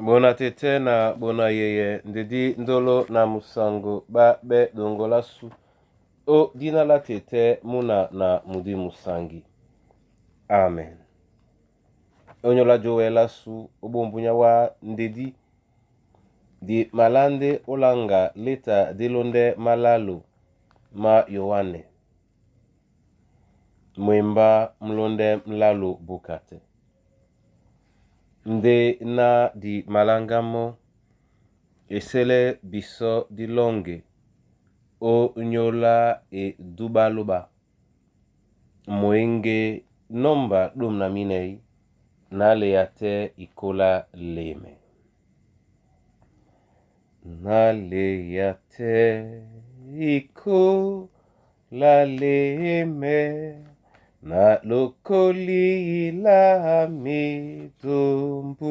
Bona tete na bona yeye ndidi ndolo na musango ba be dongola su o dina la tete muna na mudi musangi. Amen. Onyola joela su obombunya wa ndidi di malande olanga leta dilonde malalu ma Yohane. Mwemba mlonde mlalu bukate. Nde na di malangamo esele biso di longe o nyola e dubaluba moenge nomba dum na minei na leyate ikola leme na leyate ikola leme na lokoli la midumbu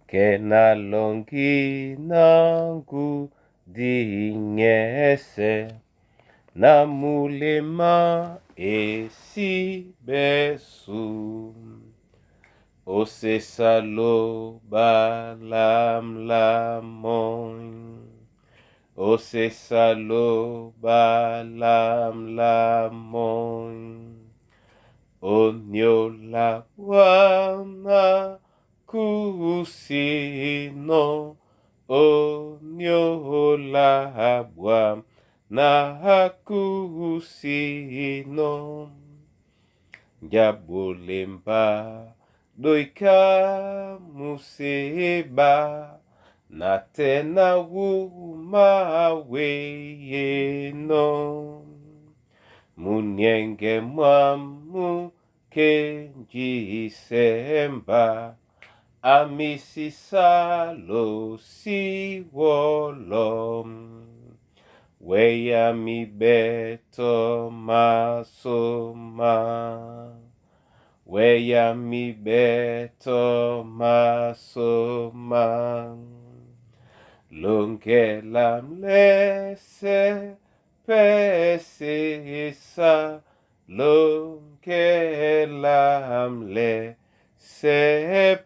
kena longi nangu dingese na mulema esi besu osesalo balamlamoy osesalo balamlamoy onyola wana kusino onyola habwa na kusino jabulemba doika museba na tena wuma weyeno munyenge mwamu kenji semba amisi salo siwolom weya mi beto masoma weya mi beto masoma longela mlese pesisa longela mle sepesisa.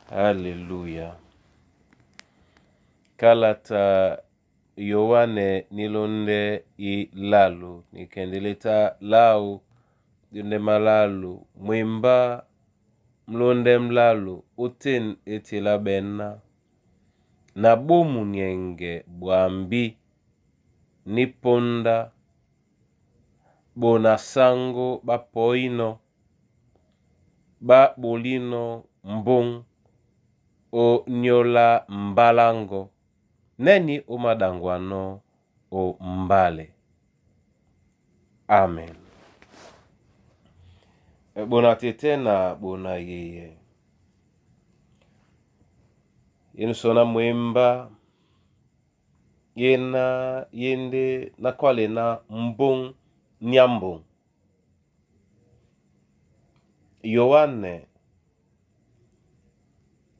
Haleluya. Kalata Yohane nilonde I lalu nikendeleta lau dinde malalu mwemba mlonde mlalu utin etila benna na bomu nyenge bwambi niponda bona sango bapoino ba bolino mbong o nyola mbalango neni umadangwano o mbale. Amen. Bona tete na bona yeye sona mwemba yena yende na kwale na mbong nyambong Yohane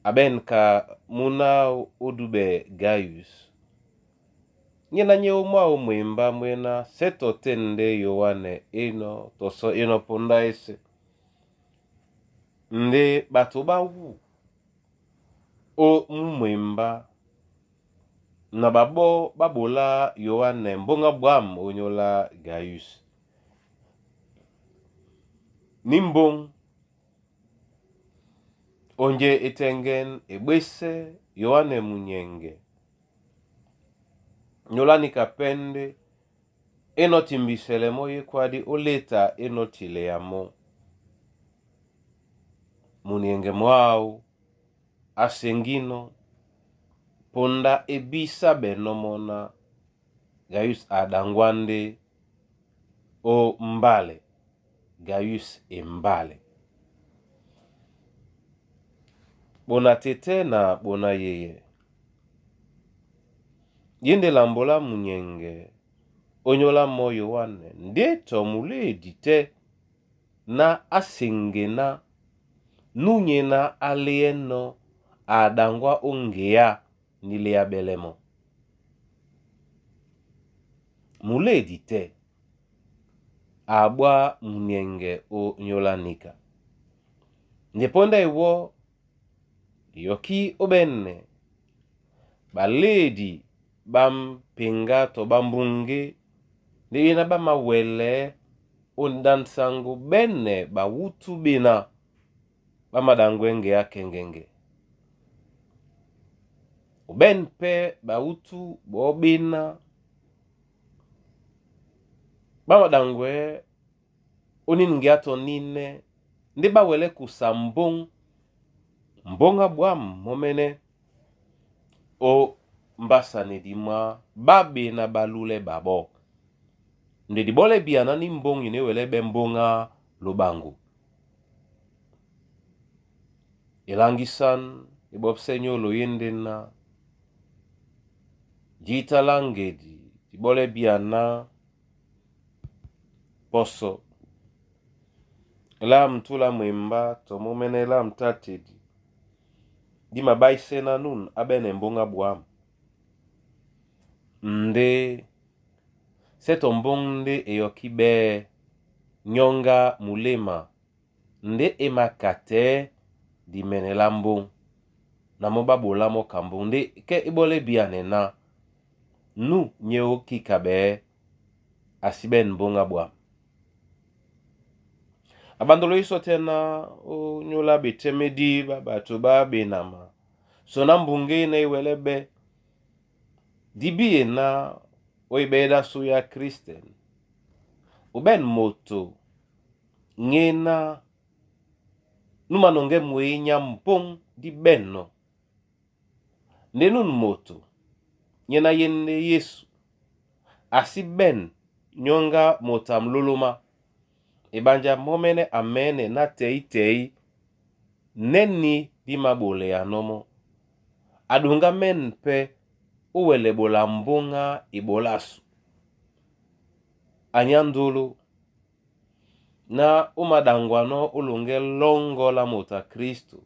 abenka muna odube Gaius nyena nye umwa mwemba mwena seto tende Yohane eno toso eno ponda ese nde batoba wu o mwemba na babo babola Yohane mbonga bwam onyola Gaius nimbong onje etengen ebwese Yohane munyenge nyolani kapende enotimbisele moye kwadi oleta enotile yamo munyenge mwao asengino ponda ebisa benomona Gaius adangwande o mbale Gaius embale. Bona tete na bona yeye yende lambola munyenge onyola mo Yohane ndeto mule edite na asengena nunye na alieno adangwa ongea nile ya belemo mule edite abwa mnyenge o nyolanika. Ndeponda iwo yoki obenne baledi bampenga to bambunge ndibina bamawele ondansangu benne bawutu bina bamadangwenge ya kengenge. Uben pe bawutu bobina bamadangwe oningiato nine ndiba wele kusambong mbonga bwam momene o mbasane dima babe na balule babo nde dibole biana ni mbongi ne wele be mbonga lubangu. Ilangisan ibopsenyo lo yendena jita langedi dibole biana poso la mtula mwemba to momene la mtatedi di mabai sena nun abene mbonga bwam nde seto mbonde eyokibe nyonga mulema nde emakate di menela mbong na moba bolamo kambo nde ke ibole bianena nu nyeo kikabe asiben mbonga bwam. Abandolo iso tena o nyola betemedi babatu babe nama so na mbunge na iwelebe dibi na oibeda suya Kristen uben moto ngena numanonge mwenya mpong di benno nenun moto ngena yende Yesu asi ben nyonga motam luluma ibanja momene amene na tei neni di mabole ya nomo adunga men pe uwele bola mbonga ibolasu anyandulu na umadangwano ulunge longo la mota Kristo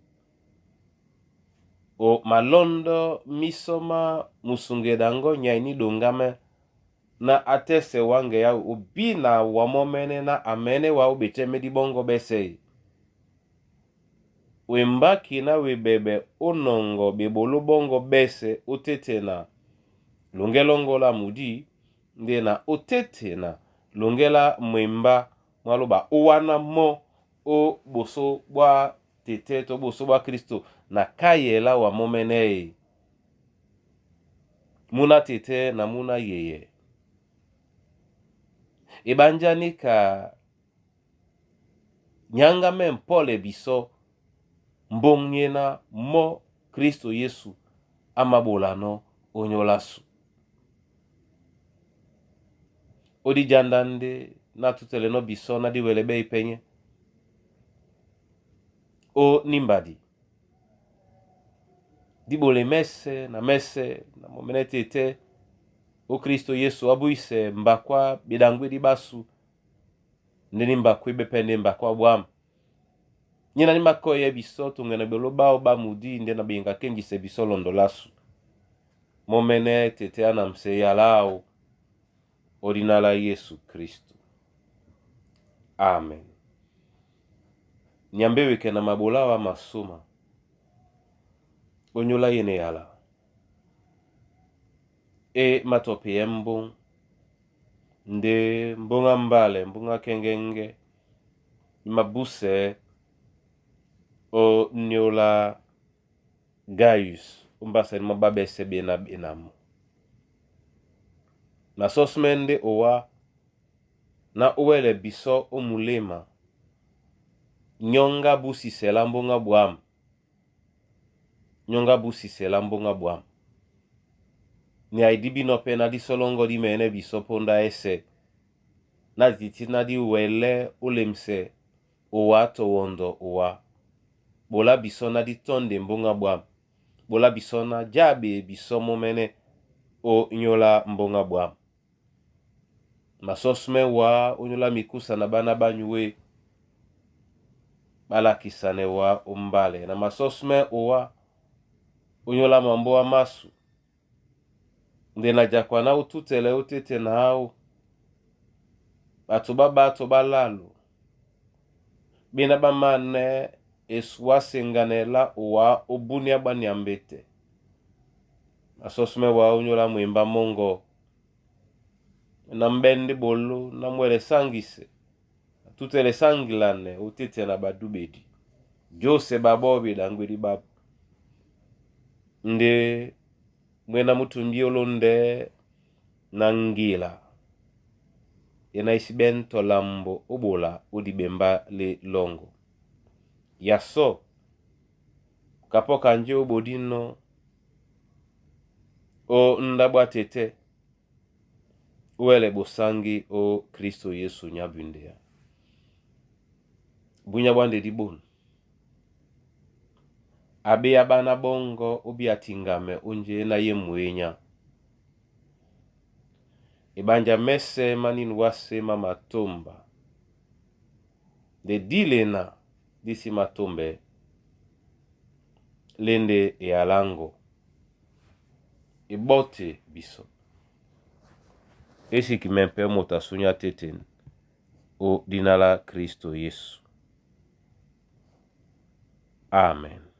o malondo misoma musungedango nyaini dungame na atese wange ya ubina wa momene na amene wa ubiteme di bongo bese wembaki na webebe unongo bibulu bongo bese utetena lungelongo la mudi ndena utetena lungela mwemba mwaluba uwana mo o boso bwa teteto boso bwa Kristo na kayela wa momene muna tete na muna yeye ibanjanika nyanga mempole biso mbongena mo Kristo Yesu amabolano onyolasu odi jandande na tuteleno biso na diwelebe ipenye o nimbadi dibole mese na momene tete o Kristo Yesu abuise mbakwa bidangwe di basu ndeni mbakwe bepende mbakwa bwam nyina ni makoye biso tungena beloba oba mudi ndena binga kenji se biso londolasu momene tete anamse yalao ordinala Yesu Kristo. Amen. Nyambewe kena mabola wa masuma onyola yene yala matope mbong nde mbonga mbale mbonga kengenge mabuse o nyola Gaius umbasa ni mababese bena benamu na sosmende owa na uwele biso omulema nyonga busi sela mbonga bwam nyonga busi sela mbonga bwam ni aidibi no pe na di solongo di mene biso ponda ese na ziti na di wele ulemse owa to wondo owa bola biso na di tonde mbonga bwam bola biso na jabe biso momene o nyola mbonga bwam masosme wa onyola mikusa na bana banyuwe balakisane wa umbale na masosme owa onyola mambo wa masu ndena jakwa na ututele utete na hao bato babato balalo bina bamane eswa senganela wa obunia banyambete asosme wa unyola mwimba mongo na mbende bolo na mwele sangise tutele sangilane utete na badubedi jose babobi dangwiri babu nde mwena mutumbiolo nde nangila yena isiben tolambo obola odibemba le longo yaso kapoka nje obodino o ndabwa tete uele bosangi o Kristo Yesu nyabundea bunya bwande dibon abe abana bongo obi atingame onje na ye mwenya ibanja mese manin wase mama tomba de dilena disi matombe lende e alango ibote biso esi kimempe mota sunya teten o dinala Kristo Yesu. Amen.